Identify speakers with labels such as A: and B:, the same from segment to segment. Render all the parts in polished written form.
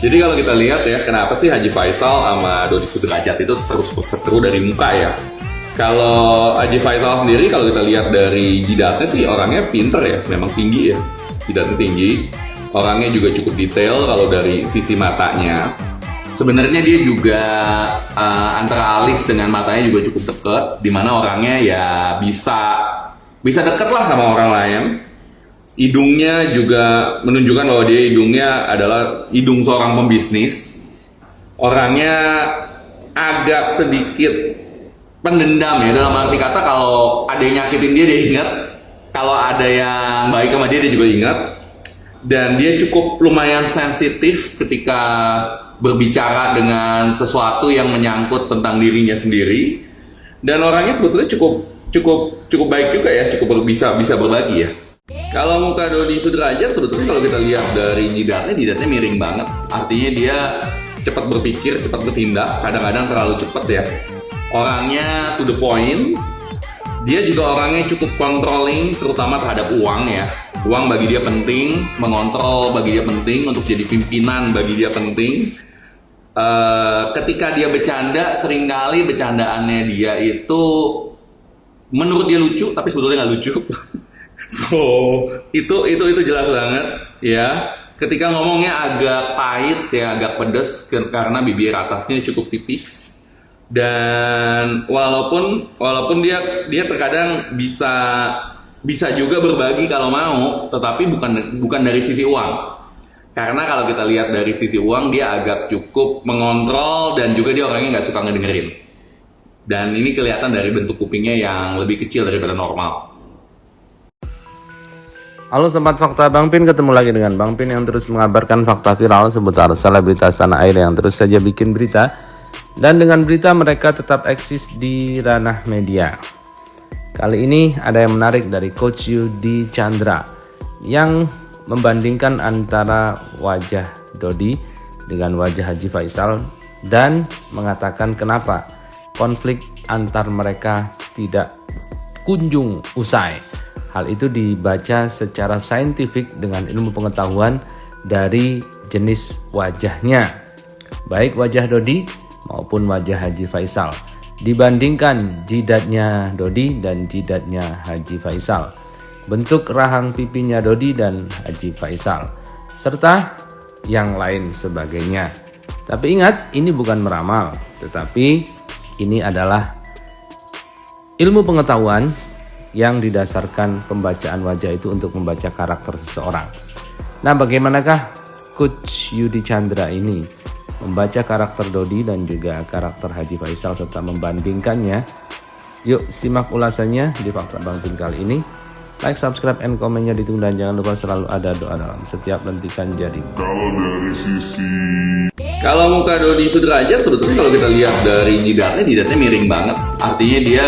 A: Jadi kalau kita lihat ya, kenapa sih Haji Faisal sama Dodi Sudrajat itu terus berseteru dari muka ya? Kalau Haji Faisal sendiri, kalau kita lihat dari jidatnya sih orangnya pinter ya, memang tinggi ya, jidatnya tinggi. Orangnya juga cukup detail kalau dari sisi matanya. Sebenarnya dia juga antara alis dengan matanya juga cukup dekat, dimana orangnya ya bisa dekat lah sama orang lain. Hidungnya juga menunjukkan bahwa dia hidungnya adalah hidung seorang pembisnis. Orangnya agak sedikit pendendam ya, dalam arti kata kalau ada yang nyakitin dia ingat, kalau ada yang baik sama dia juga ingat. Dan dia cukup lumayan sensitif ketika berbicara dengan sesuatu yang menyangkut tentang dirinya sendiri. Dan orangnya sebetulnya cukup baik juga ya, cukup bisa berbagi ya. Kalau muka Dodi Sudrajat sebetulnya kalau kita lihat dari jidatnya miring banget. Artinya dia cepat berpikir, cepat bertindak, kadang-kadang terlalu cepat ya. Orangnya to the point. Dia juga orangnya cukup controlling, terutama terhadap uang ya. Uang bagi dia penting, mengontrol bagi dia penting, untuk jadi pimpinan bagi dia penting. Ketika dia bercanda, seringkali bercandaannya dia itu menurut dia lucu, tapi sebetulnya nggak lucu. So itu jelas banget ya. Ketika ngomongnya agak pahit ya, agak pedes karena bibir atasnya cukup tipis. Dan walaupun dia terkadang bisa juga berbagi kalau mau, tetapi bukan dari sisi uang. Karena kalau kita lihat dari sisi uang, dia agak cukup mengontrol dan juga dia orangnya nggak suka ngedengerin. Dan ini kelihatan dari bentuk kupingnya yang lebih kecil daripada normal.
B: Halo Sobat Fakta, Bang Pin ketemu lagi dengan Bang Pin yang terus mengabarkan fakta viral seputar selebritas tanah air yang terus saja bikin berita. Dan dengan berita mereka tetap eksis di ranah media. Kali ini ada yang menarik dari Coach Yudi Chandra yang membandingkan antara wajah Dodi dengan wajah Haji Faisal dan mengatakan kenapa konflik antar mereka tidak kunjung usai. Hal itu dibaca secara saintifik dengan ilmu pengetahuan dari jenis wajahnya, baik wajah Dodi maupun wajah Haji Faisal. Dibandingkan jidatnya Dodi dan jidatnya Haji Faisal, bentuk rahang pipinya Dodi dan Haji Faisal, serta yang lain sebagainya. Tapi ingat, ini bukan meramal, tetapi ini adalah ilmu pengetahuan yang didasarkan pembacaan wajah itu untuk membaca karakter seseorang. Nah, bagaimanakah Coach Yudi Chandra ini membaca karakter Dodi dan juga karakter Haji Faisal serta membandingkannya? Yuk simak ulasannya di Fakta Bang Pin kali ini. Like, subscribe, and komennya ditunggu, dan jangan lupa selalu ada doa dalam setiap lentikan jadi.
A: Kalau muka Dodi Sudrajat sebetulnya kalau kita lihat dari jidatnya miring banget. Artinya dia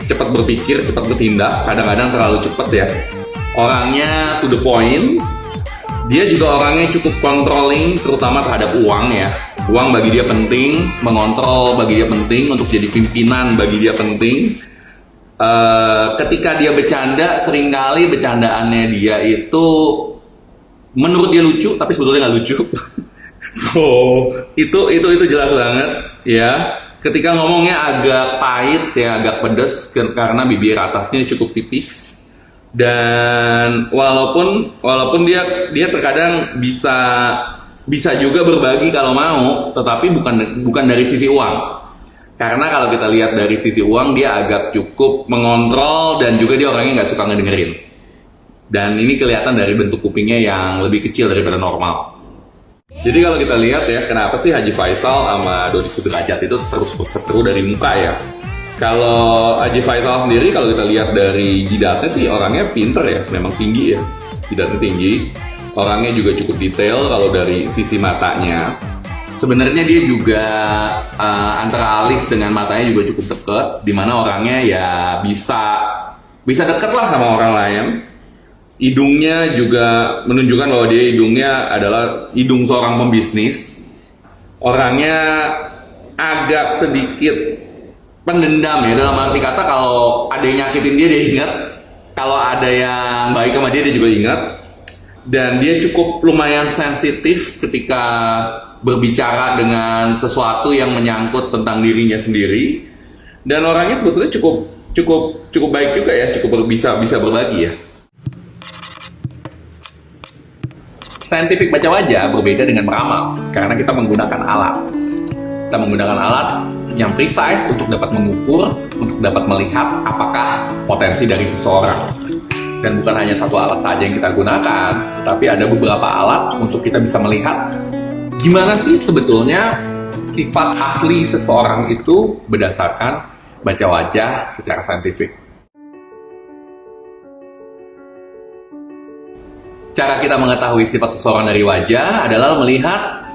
A: cepat berpikir, cepat bertindak, kadang-kadang terlalu cepat ya. Orangnya to the point. Dia juga orangnya cukup controlling, terutama terhadap uang ya. Uang bagi dia penting, mengontrol bagi dia penting, untuk jadi pimpinan bagi dia penting. Ketika dia bercanda, seringkali bercandaannya dia itu menurut dia lucu, tapi sebetulnya nggak lucu. So itu jelas banget ya. Ketika ngomongnya agak pahit ya, agak pedes karena bibir atasnya cukup tipis. Dan walaupun dia terkadang bisa juga berbagi kalau mau, tetapi bukan dari sisi uang. Karena kalau kita lihat dari sisi uang, dia agak cukup mengontrol dan juga dia orangnya nggak suka ngedengerin. Dan ini kelihatan dari bentuk kupingnya yang lebih kecil daripada normal. Jadi kalau kita lihat ya, kenapa sih Haji Faisal sama Dodi Sudrajat itu terus berseteru dari muka ya? Kalau Haji Faisal sendiri, kalau kita lihat dari jidatnya sih orangnya pinter ya, memang tinggi ya, jidatnya tinggi. Orangnya juga cukup detail kalau dari sisi matanya. Sebenarnya dia juga antara alis dengan matanya juga cukup dekat, dimana orangnya ya bisa dekat lah sama orang lain. Hidungnya juga menunjukkan bahwa dia hidungnya adalah hidung seorang pembisnis. Orangnya agak sedikit pendendam ya, dalam arti kata kalau ada yang nyakitin dia ingat, kalau ada yang baik sama dia juga ingat. Dan dia cukup lumayan sensitif ketika berbicara dengan sesuatu yang menyangkut tentang dirinya sendiri. Dan orangnya sebetulnya cukup baik juga ya, cukup bisa berbagi ya. Scientific baca wajah berbeda dengan meramal karena kita menggunakan alat. Kita menggunakan alat yang precise untuk dapat mengukur, untuk dapat melihat apakah potensi dari seseorang. Dan bukan hanya satu alat saja yang kita gunakan, tapi ada beberapa alat untuk kita bisa melihat gimana sih sebetulnya sifat asli seseorang itu berdasarkan baca wajah secara saintifik. Cara kita mengetahui sifat seseorang dari wajah adalah melihat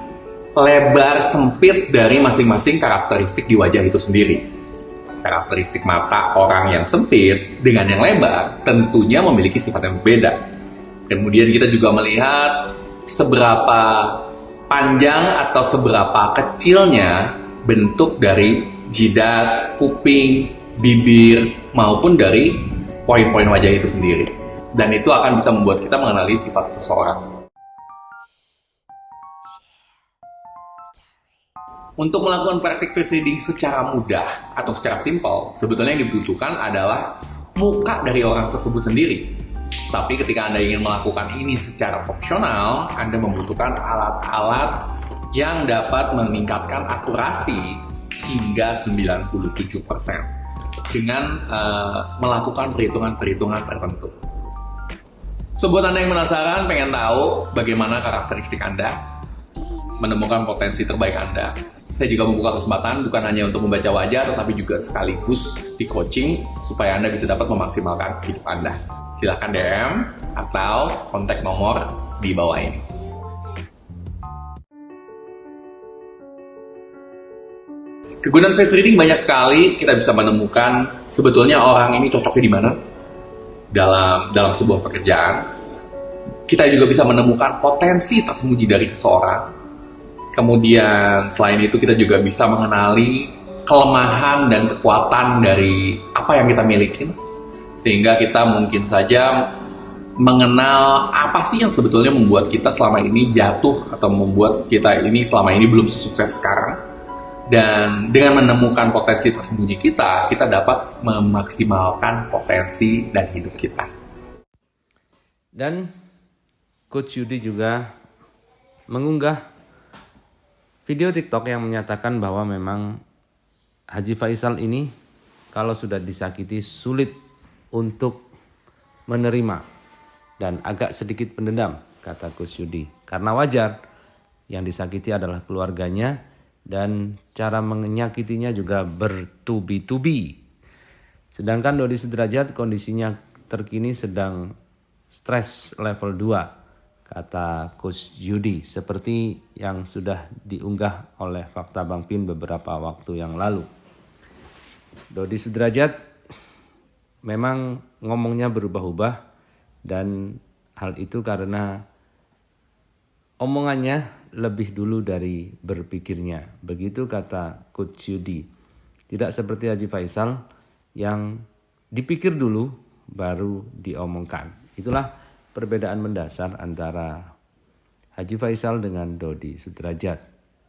A: lebar sempit dari masing-masing karakteristik di wajah itu sendiri. Karakteristik mata orang yang sempit dengan yang lebar tentunya memiliki sifat yang berbeda. Kemudian kita juga melihat seberapa panjang atau seberapa kecilnya bentuk dari jidat, kuping, bibir, maupun dari poin-poin wajah itu sendiri. Dan itu akan bisa membuat kita mengenali sifat seseorang. Untuk melakukan praktik face reading secara mudah atau secara simpel, sebetulnya yang dibutuhkan adalah muka dari orang tersebut sendiri. Tapi ketika Anda ingin melakukan ini secara profesional, Anda membutuhkan alat-alat yang dapat meningkatkan akurasi hingga 97% dengan melakukan perhitungan-perhitungan tertentu. So, buat Anda yang penasaran, pengen tahu bagaimana karakteristik Anda, menemukan potensi terbaik Anda, saya juga membuka kesempatan bukan hanya untuk membaca wajah, tetapi juga sekaligus di coaching supaya Anda bisa dapat memaksimalkan hidup Anda. Silahkan DM atau kontak nomor di bawah ini. Kegunaan face reading banyak sekali. Kita bisa menemukan sebetulnya orang ini cocoknya di mana dalam sebuah pekerjaan. Kita juga bisa menemukan potensi tersembunyi dari seseorang. Kemudian selain itu kita juga bisa mengenali kelemahan dan kekuatan dari apa yang kita miliki, sehingga kita mungkin saja mengenal apa sih yang sebetulnya membuat kita selama ini jatuh atau membuat kita ini selama ini belum sesukses sekarang. Dan dengan menemukan potensi tersembunyi kita dapat memaksimalkan potensi dan hidup kita.
B: Dan Coach Yudi juga mengunggah video TikTok yang menyatakan bahwa memang Haji Faisal ini kalau sudah disakiti sulit untuk menerima dan agak sedikit pendendam, kata Coach Yudi. Karena wajar, yang disakiti adalah keluarganya dan cara menyakitinya juga bertubi-tubi. Sedangkan Dodi Sudrajat kondisinya terkini sedang stres level 2. Kata Coach Yudi, seperti yang sudah diunggah oleh Fakta Bang Pin beberapa waktu yang lalu. Dodi Sudrajat memang ngomongnya berubah-ubah, dan hal itu karena omongannya lebih dulu dari berpikirnya. Begitu kata Coach Yudi. Tidak seperti Haji Faisal yang dipikir dulu baru diomongkan. Itulah perbedaan mendasar antara Haji Faisal dengan Dodi Sudrajat.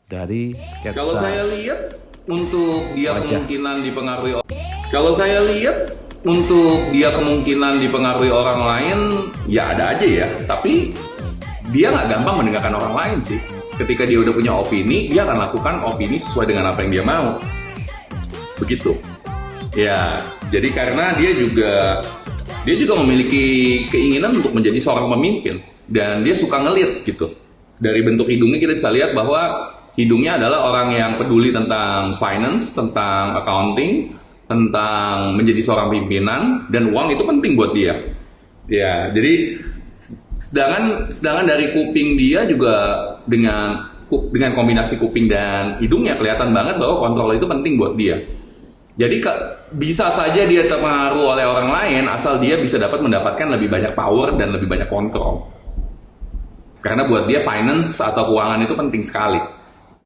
B: Dari sketsa.
A: Kalau saya lihat untuk dia kemungkinan dipengaruhi orang lain, ya ada aja ya. Tapi dia nggak gampang mendengarkan orang lain sih. Ketika dia udah punya opini, dia akan lakukan opini sesuai dengan apa yang dia mau. Begitu. Ya, jadi karena dia juga memiliki keinginan untuk menjadi seorang pemimpin, dan dia suka ngelit gitu. Dari bentuk hidungnya kita bisa lihat bahwa hidungnya adalah orang yang peduli tentang finance, tentang accounting, tentang menjadi seorang pimpinan, dan uang itu penting buat dia. Ya, jadi sedangkan dari kuping dia juga dengan kombinasi kuping dan hidungnya kelihatan banget bahwa kontrol itu penting buat dia. Jadi bisa saja dia terpengaruh oleh orang lain asal dia bisa dapat mendapatkan lebih banyak power dan lebih banyak kontrol. Karena buat dia finance atau keuangan itu penting sekali.